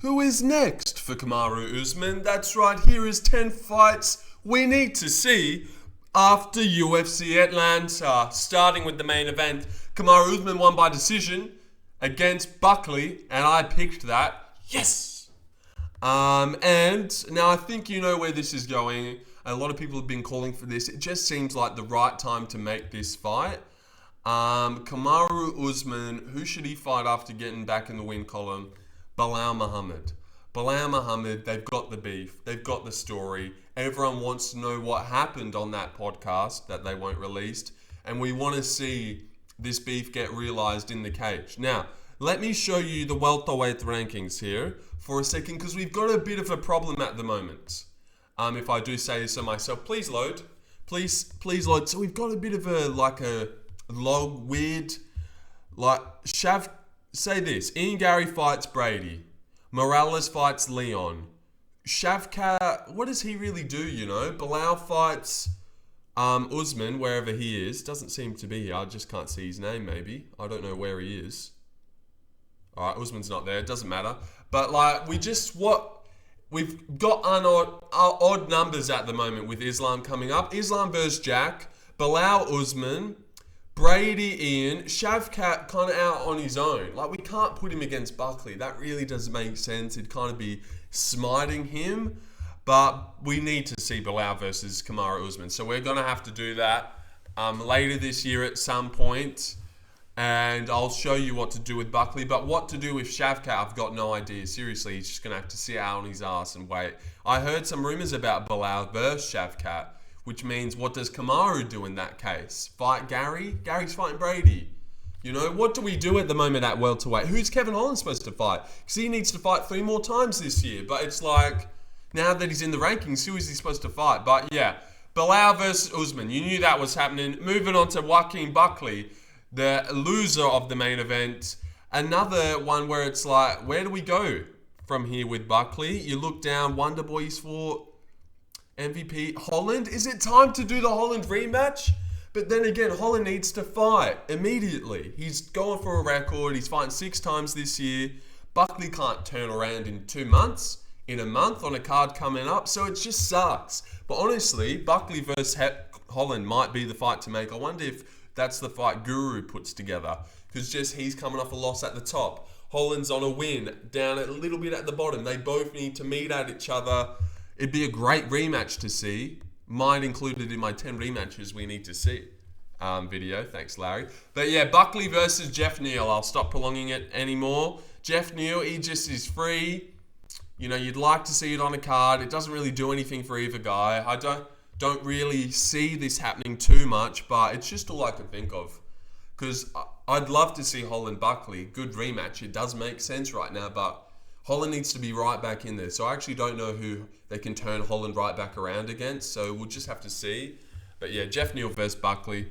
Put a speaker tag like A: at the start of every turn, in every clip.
A: Who is next for Kamaru Usman? That's right, here is 10 fights we need to see after UFC Atlanta. Starting with the main event, Kamaru Usman won by decision against Buckley, and I picked that. Yes! And now I think you know where this is going. A lot of people have been calling for this. It just seems like the right time to make this fight. Kamaru Usman, who should he fight after getting back in the win column? Belal Muhammad. Belal Muhammad, they've got the beef. They've got the story. Everyone wants to know what happened on that podcast that they won't release. And we want to see this beef get realized in the cage. Now, let me show you the welterweight rankings here for a second, because we've got a bit of a problem at the moment. If I do say so myself, please load. Please load. So we've got a bit of a log weird, say this. Ian Gary fights Brady. Morales fights Leon. Shavkat, what does he really do, you know? Belal fights Usman, wherever he is. Doesn't seem to be here. I just can't see his name, maybe. I don't know where he is. Alright, Usman's not there. It doesn't matter. But, we've got odd numbers at the moment with Islam coming up. Islam versus Jack. Belal Usman. Brady Ian. Shavkat kind of out on his own. We can't put him against Buckley. That really doesn't make sense. It'd kind of be smiting him. But we need to see Belal versus Kamaru Usman. So we're going to have to do that later this year at some point. And I'll show you what to do with Buckley. But what to do with Shavkat, I've got no idea. Seriously, he's just going to have to sit out on his ass and wait. I heard some rumors about Belal versus Shavkat, which means what does Kamaru do in that case? Fight Gary? Gary's fighting Brady. You know, what do we do at the moment at welterweight? Who's Kevin Holland supposed to fight? Because he needs to fight 3 more times this year. But it's now that he's in the rankings, who is he supposed to fight? But yeah, Belal versus Usman. You knew that was happening. Moving on to Joaquin Buckley, the loser of the main event. Another one where it's where do we go from here with Buckley? You look down, Wonder Boys for MVP. Holland? Is it time to do the Holland rematch? But then again, Holland needs to fight immediately. He's going for a record. He's fighting 6 times this year. Buckley can't turn around in 2 months, in a month on a card coming up. So it just sucks. But honestly, Buckley versus Holland might be the fight to make. I wonder if that's the fight Guru puts together. Because he's coming off a loss at the top. Holland's on a win, down a little bit at the bottom. They both need to meet at each other. It'd be a great rematch to see. Mine included in my 10 rematches we need to see video. Thanks, Larry. But yeah, Buckley versus Jeff Neal. I'll stop prolonging it anymore. Jeff Neal, he just is free. You know, you'd like to see it on a card. It doesn't really do anything for either guy. I don't really see this happening too much, but it's just all I can think of. Because I'd love to see Holland Buckley. Good rematch. It does make sense right now, but Holland needs to be right back in there. So I actually don't know who they can turn Holland right back around against. So we'll just have to see. But yeah, Jeff Neal versus Buckley.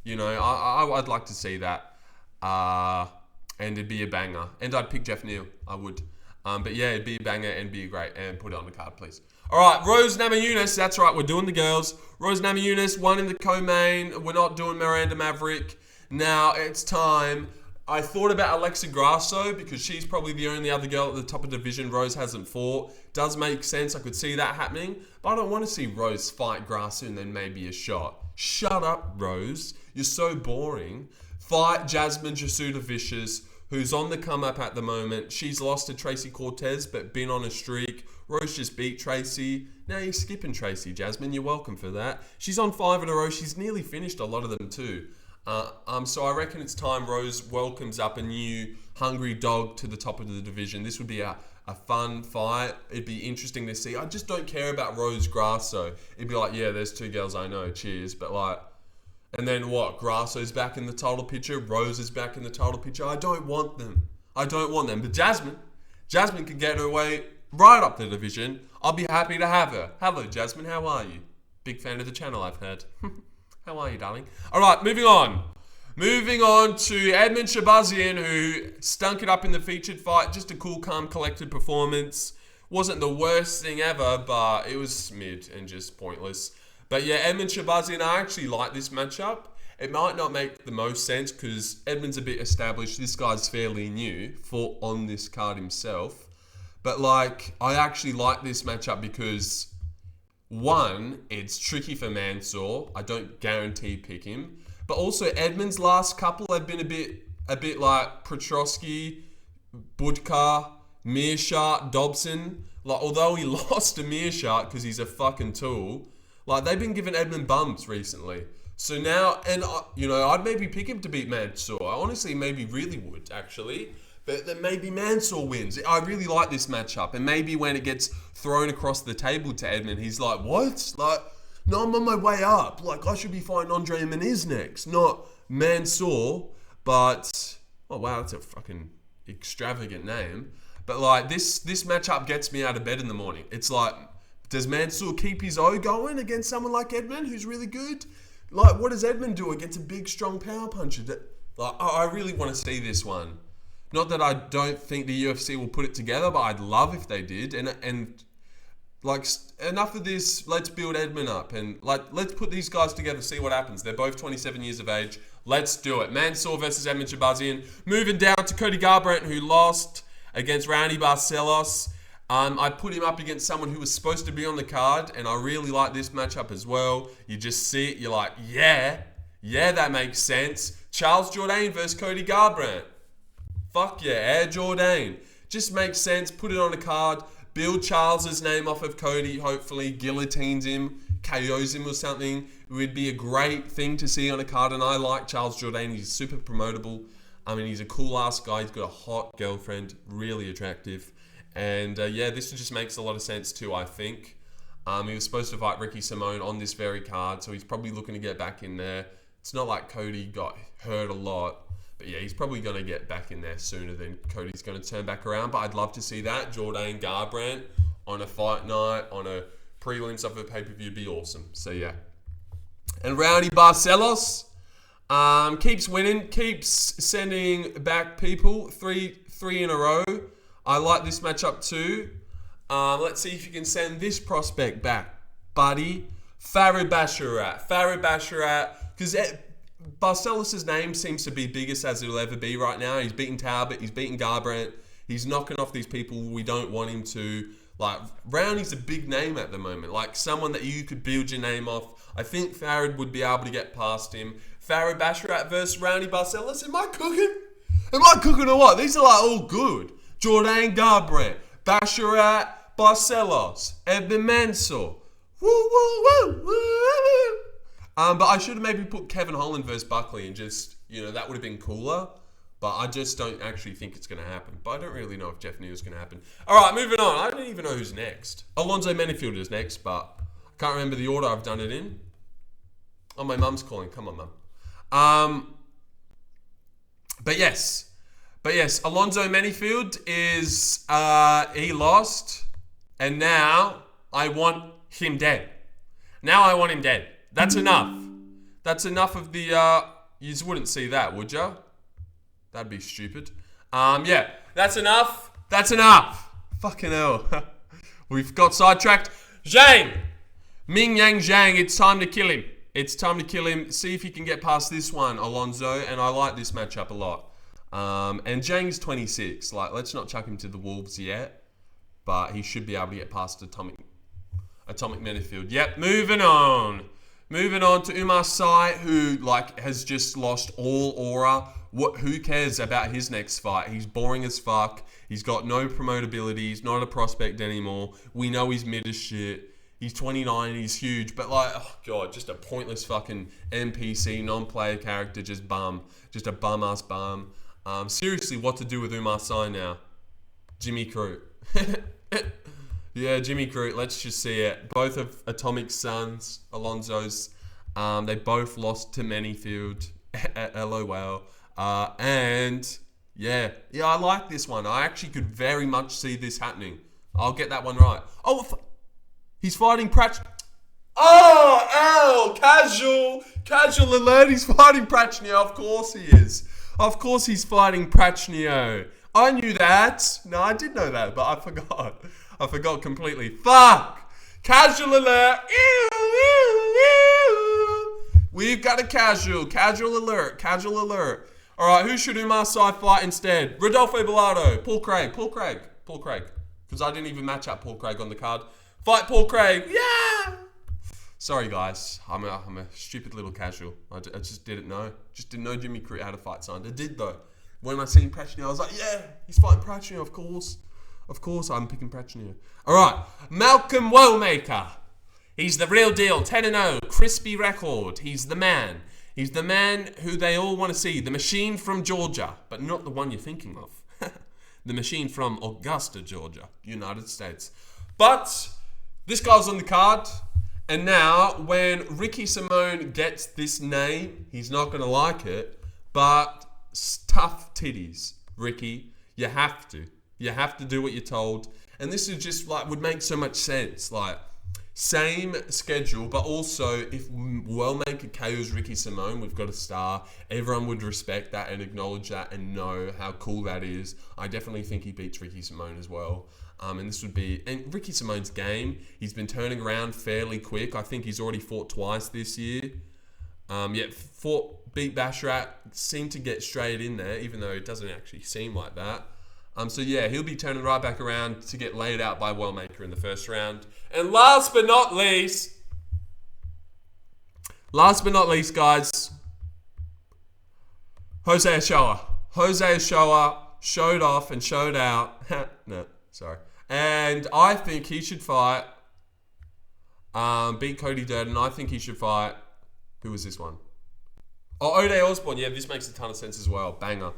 A: You know, I'd like to see that. And it'd be a banger. And I'd pick Jeff Neal. I would. But yeah, it'd be a banger and be great. And put it on the card, please. All right, Rose Namajunas. That's right, we're doing the girls. Rose Namajunas won in the co-main. We're not doing Miranda Maverick. Now it's time. I thought about Alexa Grasso because she's probably the only other girl at the top of the division Rose hasn't fought. Does make sense. I could see that happening. But I don't want to see Rose fight Grasso and then maybe a shot. Shut up, Rose. You're so boring. Fight Jasmine Jasuda Vicious, who's on the come up at the moment. She's lost to Tracy Cortez, but been on a streak. Rose just beat Tracy. Now you're skipping Tracy, Jasmine. You're welcome for that. She's on 5 in a row. She's nearly finished a lot of them too. So I reckon it's time Rose welcomes up a new hungry dog to the top of the division. This would be a fun fight. It'd be interesting to see. I just don't care about Rose Grasso. It'd be yeah, there's 2 girls I know. Cheers. But and then what? Grasso's back in the title picture. Rose is back in the title picture. I don't want them. But Jasmine can get her way right up the division. I'll be happy to have her. Hello, Jasmine. How are you? Big fan of the channel, I've heard. How are you, darling? All right, moving on. Moving on to Edmen Shabazyan, who stunk it up in the featured fight. Just a cool, calm, collected performance. Wasn't the worst thing ever, but it was mid and just pointless. But yeah, Edmen Shabazyan, I actually like this matchup. it might not make the most sense because Edmen's a bit established. This guy's fairly new on this card himself. But like, I actually like this matchup because one, it's tricky for Mansour. I don't guarantee pick him. But also Edmen's last couple have been a bit like Petrosky, Budka, Meerschaert, Dobson. Like, although he lost to Meerschaert because he's a fucking tool, like, they've been giving Edmen bumps recently. So now, and I'd maybe pick him to beat Mansour. I honestly maybe really would, actually. But then maybe Mansour wins. I really like this matchup. And maybe when it gets thrown across the table to Edmen, he's like, what? Like, no, I'm on my way up. Like, I should be fighting Andre Muniz next, not Mansour. But, oh wow, that's a fucking extravagant name. But like, this matchup gets me out of bed in the morning. It's like, does Mansour keep his O going against someone like Edmen, who's really good? Like, what does Edmen do against a big, strong power puncher? Like, I really want to see this one. Not that I don't think the UFC will put it together, but I'd love if they did. And like, enough of this. Let's build Edmen up and like, let's put these guys together, see what happens. They're both 27 years of age. Let's do it. Mansour versus Edmen Shabazyan. Moving down to Cody Garbrandt, who lost against Raoni Barcelos. I put him up against someone who was supposed to be on the card, and I really like this matchup as well. You just see it, you're like, yeah, that makes sense. Charles Jourdain versus Cody Garbrandt. Fuck yeah, Air Jourdain. Just makes sense, put it on a card, build Charles's name off of Cody, hopefully guillotines him, KOs him or something. It would be a great thing to see on a card, and I like Charles Jourdain. He's super promotable. I mean, he's a cool-ass guy. He's got a hot girlfriend, really attractive. And this just makes a lot of sense too, I think. He was supposed to fight Ricky Simone on this very card, so he's probably looking to get back in there. It's not like Cody got hurt a lot, but yeah, he's probably going to get back in there sooner than Cody's going to turn back around. But I'd love to see that. Jourdain Garbrandt on a fight night, on a prelims of a pay-per-view would be awesome. So yeah. And Raoni Barcelos keeps winning, keeps sending back people, three in a row. I like this matchup too. Let's see if you can send this prospect back, buddy. Farid Basharat, because Barcelos' name seems to be biggest as it'll ever be right now. He's beaten Talbot, he's beaten Garbrandt, he's knocking off these people we don't want him to. Like, Raoni's a big name at the moment, like someone that you could build your name off. I think Farid would be able to get past him. Farid Basharat versus Raoni Barcelos. Am I cooking or what? These are like all good. Jourdain Garbrandt, Basharat, Barcelos, Edmen Mansour. Woo. But I should have maybe put Kevin Holland versus Buckley and just, that would have been cooler. But I just don't actually think it's going to happen. But I don't really know if Jeff knew it was going to happen. All right, moving on. I don't even know who's next. Alonzo Menifield is next, but I can't remember the order I've done it in. Oh, my mum's calling. Come on, mum. But yes, Alonzo Menifield is, he lost, and now I want him dead. That's enough. That's enough of the, you wouldn't see that, would ya? That'd be stupid. That's enough. Fucking hell. We've got sidetracked. Zhang! Ming Yang Zhang, it's time to kill him. See if you can get past this one, Alonzo, and I like this matchup a lot. And Zhang's 26. Like, let's not chuck him to the wolves yet, but he should be able to get past Atomic Menifield. Yep, moving on to Oumar Sy, who has just lost all aura. Who cares about his next fight? He's boring as fuck. He's got no promotability. He's not a prospect anymore. We know he's mid as shit. He's 29. He's huge, but just a pointless fucking NPC, non-player character, just a bum-ass bum. Seriously, what to do with Oumar Sy now? Jimmy Crute. Yeah, Jimmy Crute. Let's just see it. Both of Atomic's sons, Alonzo's, they both lost to Menifield. LOL. And yeah, I like this one. I actually could very much see this happening. I'll get that one right. Oh, he's fighting Pratch. Oh, casual alert. He's fighting Prachnio. Of course he is. Of course he's fighting Prachnio. I knew that. No, I did know that, but I forgot. I forgot completely. Fuck. Casual alert. We've got a casual alert. All right, who should Oumar Sy fight instead? Rodolfo Bilardo, Paul Craig. Because I didn't even match up Paul Craig on the card. Fight Paul Craig. Yeah. Sorry guys, I'm a stupid little casual. I just didn't know. Just didn't know Jimmy Crute had a fight signed. I did though. When I seen Pratchett, I was like, yeah, he's fighting Pratchett, of course. Of course, I'm picking Pratchett. All right, Malcolm Wellmaker. He's the real deal, 10-0, crispy record. He's the man. He's the man who they all want to see. The machine from Georgia, but not the one you're thinking of. The machine from Augusta, Georgia, United States. But this guy's on the card. And now, when Ricky Simone gets this name, he's not going to like it. But tough titties, Ricky. You have to. You have to do what you're told. And this is just like, would make so much sense. Like, same schedule, but also if Wellmaker KOs Ricky Simone, we've got a star. Everyone would respect that and acknowledge that and know how cool that is. I definitely think he beats Ricky Simone as well. And this would be, and Ricky Simone's game, he's been turning around fairly quick. I think he's already fought twice this year. Beat Basharat, seemed to get straight in there, even though it doesn't actually seem like that. So yeah, he'll be turning right back around to get laid out by Wellmaker in the first round. And last but not least, guys, Jose Ochoa. Jose Ochoa showed off and showed out. No, sorry. And I think he should fight, beat Cody Garbrandt. I think he should fight, who was this one? Oh, Ode Osborne. Yeah, this makes a ton of sense as well. Banger.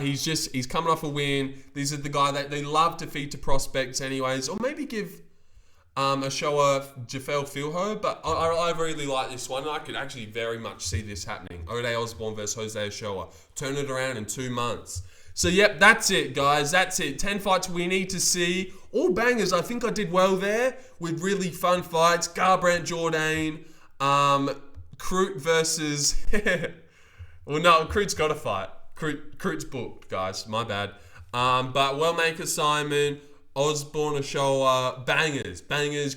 A: He's coming off a win. These are the guy that they love to feed to prospects anyways. Or maybe give Ochoa Jafel Filho. But I really like this one. I could actually very much see this happening. Ode Osborne versus Jose Ochoa. Turn it around in 2 months. So, yep, that's it, guys. That's it. 10 fights we need to see. All bangers. I think I did well there with really fun fights. Garbrandt, Jourdain. Crute versus... well, no, Crute's got to fight. Crute's booked, guys. My bad. But Wellmaker, Simon, Osborne, Ochoa, bangers. I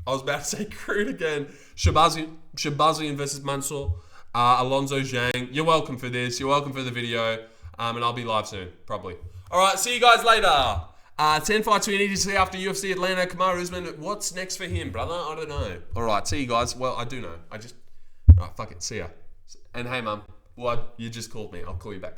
A: was about to say Crute again. Shabazyan versus Mansour. Alonzo Zhang. You're welcome for this. You're welcome for the video. And I'll be live soon, probably. All right, see you guys later. 10 fights we need to see after UFC Atlanta. Kamaru Usman. What's next for him, brother? I don't know. All right, see you guys. Well, I do know. All right, fuck it. See ya. And hey, mum. What? You just called me. I'll call you back.